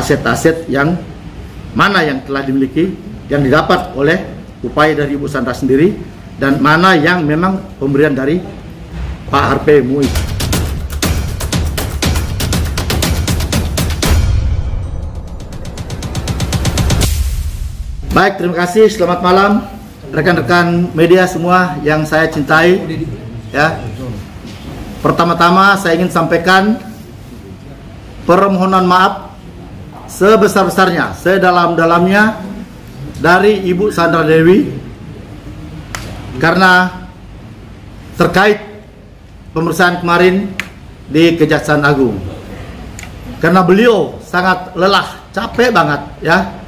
aset-aset yang mana yang telah dimiliki, yang didapat oleh upaya dari Ibu Sandra sendiri, dan mana yang memang pemberian dari Pak Harvey Muiz. Baik, terima kasih. Selamat malam rekan-rekan media semua yang saya cintai. Ya, pertama-tama saya ingin sampaikan permohonan maaf sebesar-besarnya, sedalam-dalamnya dari Ibu Sandra Dewi karena terkait pemeriksaan kemarin di Kejaksaan Agung. Karena beliau sangat lelah, capek banget ya.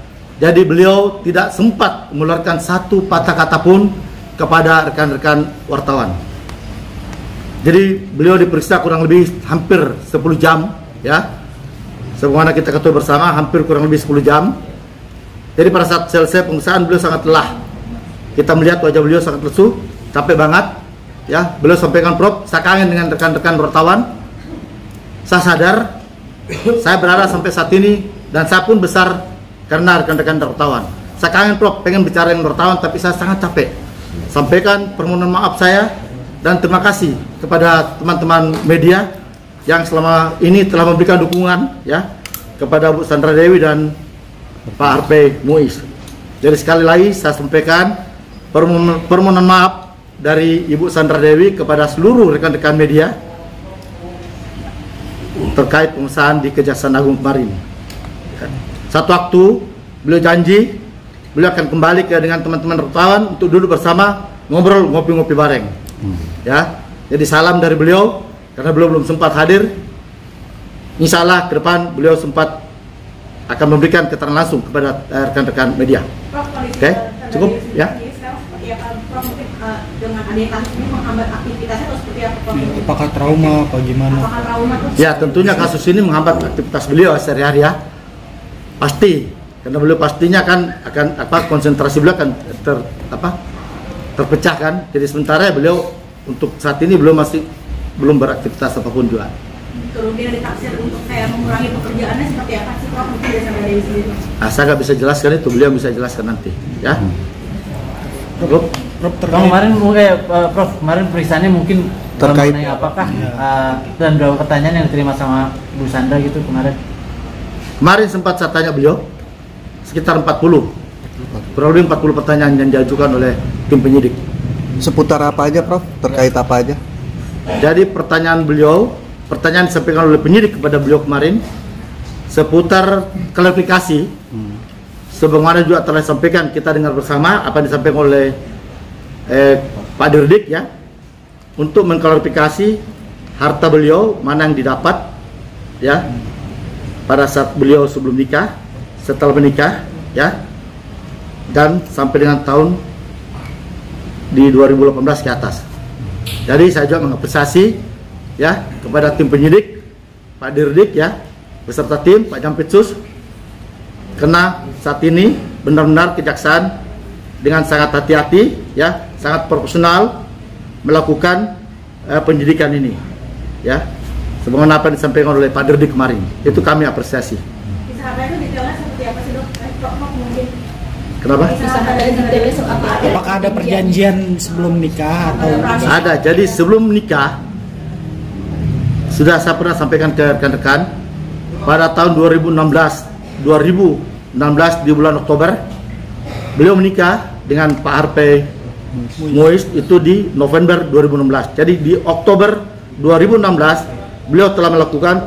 Jadi beliau tidak sempat mengeluarkan satu patah kata pun kepada rekan-rekan wartawan. Jadi beliau diperiksa kurang lebih hampir 10 jam ya. Sebagaimana kita ketahui bersama, hampir kurang lebih 10 jam. Jadi pada saat selesai pemeriksaan beliau sangat lelah. Kita melihat wajah beliau sangat lesu, capek banget ya. Beliau sampaikan, "Prof, saya kangen dengan rekan-rekan wartawan. Saya sadar saya berada sampai saat ini dan saya pun besar karena rekan-rekan wartawan. Saya kangen, Prof, pengen bicara dengan wartawan, tapi saya sangat capek. Sampaikan permohonan maaf saya dan terima kasih kepada teman-teman media yang selama ini telah memberikan dukungan ya kepada Bu Sandra Dewi dan Pak Harvey Muiz. Jadi sekali lagi saya sampaikan permohonan maaf dari Ibu Sandra Dewi kepada seluruh rekan-rekan media terkait pemeriksaan di Kejaksaan Agung kemarin. Satu waktu beliau janji beliau akan kembali dengan teman-teman wartawan untuk duduk bersama, ngobrol, ngopi-ngopi bareng. Ya, jadi salam dari beliau karena beliau belum sempat hadir. Insya Allah ke depan beliau sempat akan memberikan keterangan langsung kepada rekan-rekan media. Oke, cukup ya. Dengan adanya kasus ini menghambat aktivitasnya atau seperti apa? Apakah trauma atau gimana? Apakah trauma tuh? Ya, tentunya kasus ini menghambat aktivitas beliau sehari-hari ya. Pasti, karena beliau pastinya akan konsentrasi beliau akan terpecah kan. Jadi sementara beliau untuk saat ini belum beraktivitas apapun juga. Kemudian ditaksir untuk kayak mengurangi pekerjaannya seperti apa sih, Prof? Mungkin bisa dari sendiri. Saya nggak bisa jelaskan itu, beliau bisa jelaskan nanti ya. Prof, kemarin pemeriksaannya mungkin terkait apakah dan beberapa pertanyaan yang diterima sama Bu Sandra gitu kemarin? Kemarin sempat saya tanya beliau sekitar 40, kurang lebih 40 pertanyaan yang diajukan oleh tim penyidik. Seputar apa aja, Prof? Terkait apa aja? Jadi pertanyaan disampaikan oleh penyidik kepada beliau kemarin seputar klarifikasi. Sebagaimana juga telah disampaikan, kita dengar bersama apa yang disampaikan oleh Pak Dirdik ya, untuk mengklarifikasi harta beliau mana yang didapat ya pada saat beliau sebelum nikah, setelah menikah ya, dan sampai dengan tahun di 2018 ke atas. Jadi saya juga mengapresiasi ya kepada tim penyidik, Pak Dirdik ya beserta tim Pak Jampitsus, karena saat ini benar-benar kejaksaan dengan sangat hati-hati ya, sangat profesional melakukan penyidikan ini ya. Sebagaimana apa yang disampaikan oleh Pak Dirdik kemarin, itu kami apresiasi. Kisah apa itu detailnya seperti apa sih, Dok? Prof, mungkin. Kenapa? Apakah ada perjanjian sebelum nikah atau ada? Jadi sebelum nikah sudah saya pernah sampaikan ke rekan-rekan pada tahun 2016 di bulan Oktober beliau menikah dengan Pak Harvey Muiz itu di November 2016. Jadi di Oktober 2016 beliau telah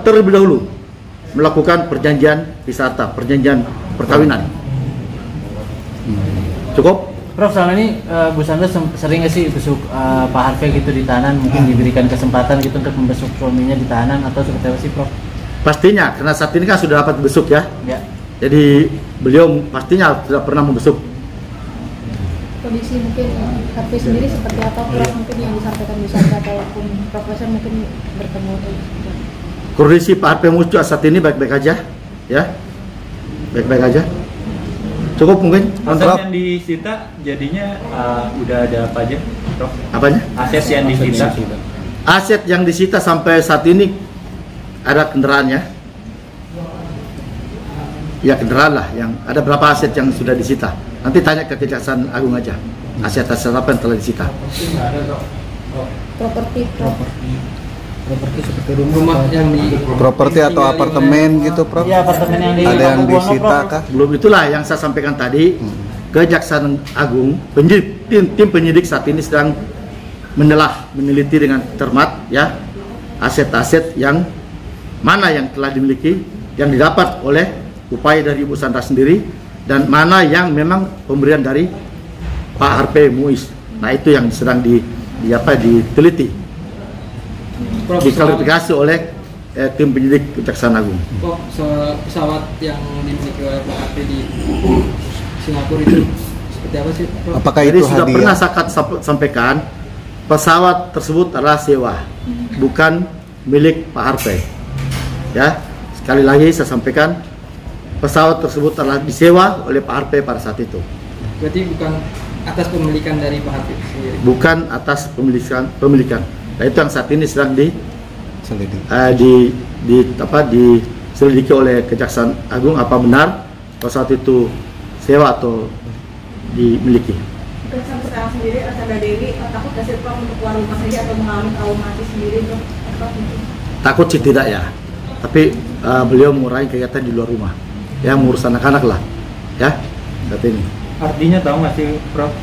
terlebih dahulu melakukan perjanjian wisata, perjanjian perkawinan. Cukup? Prof, selama ini Bu Sandra sering nggak sih besuk Pak Harvey gitu di tahanan? Mungkin diberikan kesempatan gitu untuk membesuk suaminya di tahanan atau seperti apa sih, Prof? Pastinya, karena saat ini kan sudah dapat besuk ya. Ya. Jadi beliau pastinya tidak pernah membesuk. Kondisi mungkin Harvey sendiri seperti apa, Prof? Mungkin yang disampaikan Bu Sandra ataupun Profesor mungkin bertemu. Kondisi Pak Harvey Muiz saat ini baik-baik aja ya. Baik-baik aja. Cukup mungkin. Aset yang disita jadinya udah ada apa aja, Prof? Apanya? Aset yang disita. Aset yang disita sampai saat ini ada kendaraannya. ya kendaraan lah, yang ada berapa aset yang sudah disita. Nanti tanya ke Kejaksaan Agung aja, aset-aset apa yang telah disita. Properti seperti rumah yang di Properti atau apartemen gitu, Prof? Iya, apartemen yang di Ada yang Paku Buwono, disita Prof. kah? Belum, itulah yang saya sampaikan tadi. Kejaksaan Agung, tim penyidik saat ini sedang meneliti dengan cermat ya aset-aset yang mana yang telah dimiliki, yang didapat oleh upaya dari Ibu Sandra sendiri, dan mana yang memang pemberian dari Pak Harvey Muiz. Nah, itu yang sedang diteliti, diklarifikasi oleh tim penyidik Kejaksaan Agung. Kok pesawat yang dimiliki oleh Pak Harvey di Singapura itu seperti apa sih, Prof? Apakah Jadi itu sudah hadiah? pernah saya sampaikan, pesawat tersebut adalah sewa, bukan milik Pak Harvey. Ya, sekali lagi saya sampaikan, pesawat tersebut adalah disewa oleh Pak Harvey pada saat itu. Berarti bukan atas pemilikan dari Pak Harvey sendiri. Bukan atas pemilikan. Nah, itu yang saat ini sedang Selidiki. diselidiki oleh Kejaksaan Agung, apa benar pesawat itu sewa atau dimiliki. Untuk sampai sekarang sendiri, Sandra Dewi takut gak sih Prof untuk keluar rumah saja atau mengalami traumatis sendiri untuk Prof mungkin? Takut sih tidak ya, tapi beliau mengurangi kegiatan di luar rumah, ya mengurus anak-anak lah, ya saat ini. Artinya tahu nggak sih Prof,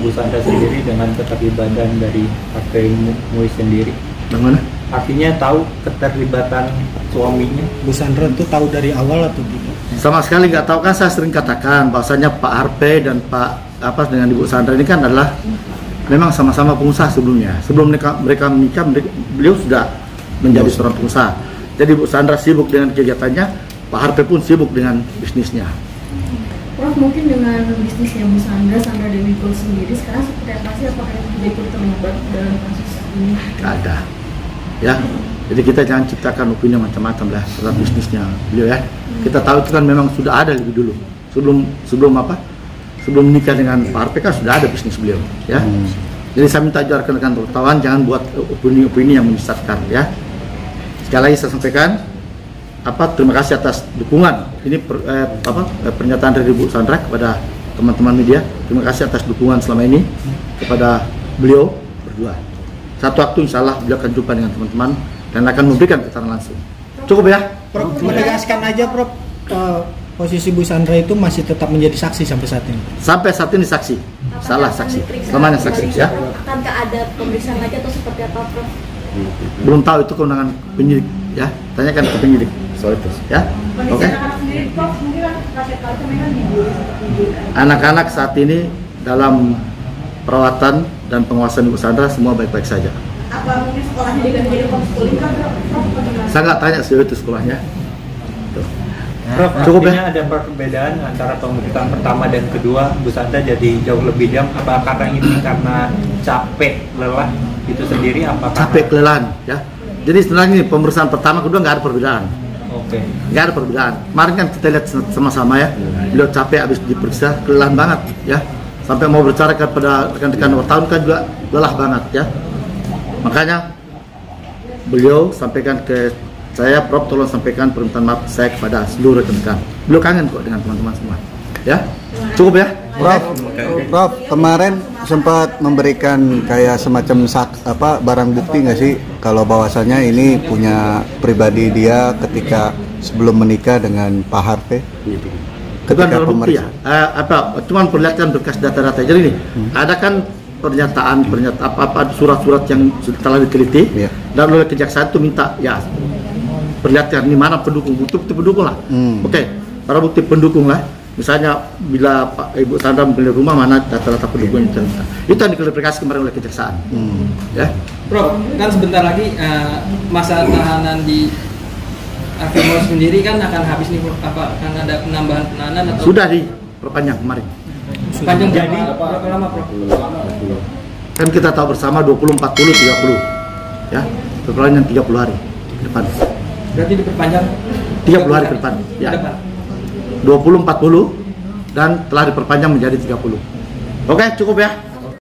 Bu Sandra sendiri dengan keterlibatan dari Harvey Muiz sendiri? Bagaimana? Artinya tahu keterlibatan suaminya? Bu Sandra itu tahu dari awal atau tidak? Sama sekali nggak tahu, kan saya sering katakan bahwasanya Pak Harvey dan dengan Ibu Sandra ini kan adalah memang sama-sama pengusaha sebelumnya. Sebelum mereka menikah, beliau sudah menjadi seorang pengusaha. Jadi Bu Sandra sibuk dengan kegiatannya, Pak Harvey pun sibuk dengan bisnisnya. Prof, mungkin dengan bisnisnya Bu Sandra Dewi Gold sendiri sekarang seperti apa sih, apakah dia ikut terlibat dalam kasus ini? Nggak ada, ya. Jadi kita jangan ciptakan opini macam-macam lah terhadap bisnisnya beliau ya. Kita tahu itu kan memang sudah ada lebih dulu. Sebelum menikah dengan Pak Harvey kan sudah ada bisnis beliau ya. Jadi saya minta juga rekan-rekan wartawan jangan buat opini-opini yang menyesatkan ya. Sekali lagi saya sampaikan terima kasih atas dukungan ini pernyataan dari Bu Sandra kepada teman-teman media. Terima kasih atas dukungan selama ini kepada beliau berdua. Satu waktu insya Allah beliau akan jumpa dengan teman-teman dan akan memberikan keterangan langsung. Cukup ya? Prof, menegaskan aja, Prof, posisi Bu Sandra itu masih tetap menjadi saksi sampai saat ini. Sampai saat ini saksi, salah saksi, selamanya saksi ya. Akankah ada pemeriksaan lagi atau seperti apa, Prof? Belum tahu, itu kewenangan penyidik ya. Tanyakan ke penyidik soal itu ya. Kondisi Oke. anak-anak sendiri, Prof, mungkin kan kaset kali mereka dibully. Anak-anak saat ini dalam perawatan dan pengawasan Ibu Sandra semua baik-baik saja. Apa mungkin sekolahnya diganti jadi homeschooling kan, Prof? Bagaimana? Saya nggak tanya sejauh itu sekolahnya. Tuh. Prof, Cukup artinya ya? ada perbedaan antara pemeriksaan pertama dan kedua Bu Sandra jadi jauh lebih jam. Apa karena ini karena capek, lelah itu sendiri? Apa Capek, kelelahan ya. Jadi sebenarnya ini pemeriksaan pertama kedua nggak ada perbedaan. Oke. Nggak ada perbedaan. Kemarin kan kita lihat sama-sama ya. Beliau capek habis diperiksa, kelelahan banget ya. Sampai mau bicara kepada rekan-rekan wartawan kan juga lelah banget ya. Makanya beliau sampaikan ke saya, Prof, tolong sampaikan permintaan maaf saya kepada seluruh rekan-rekan. Beliau kangen kok dengan teman-teman semua. Ya, cukup ya. Prof, kemarin sempat memberikan kayak semacam barang bukti nggak sih kalau bahwasannya ini punya pribadi dia ketika sebelum menikah dengan Pak Harvey? Bukan dalam bukti ya. Cuman perlihatkan berkas data-data. Jadi ini ada kan pernyataan surat-surat yang sudah telah diteliti Iya. dan oleh kejaksaan itu minta ya perlihatkan di mana pendukung, bukti pendukung lah. Oke, para bukti pendukung lah. Misalnya bila Ibu Sandra membeli rumah, mana data-data pendukung itu yang diklarifikasi kemarin oleh kejaksaan. Ya. Prof, kan sebentar lagi masa tahanan di Harvey Muiz sendiri kan akan habis nih, Prof. Apa akan ada penambahan penahanan atau Sudah diperpanjang kemarin. panjang Jadi berapa lama, Prof? Kan kita tahu bersama 20, 40, 30. Ya, perpanjang 30 hari ke depan. Berarti diperpanjang 30 hari ke depan. Ya. 20, 40 dan telah diperpanjang menjadi 30. Oke, cukup ya.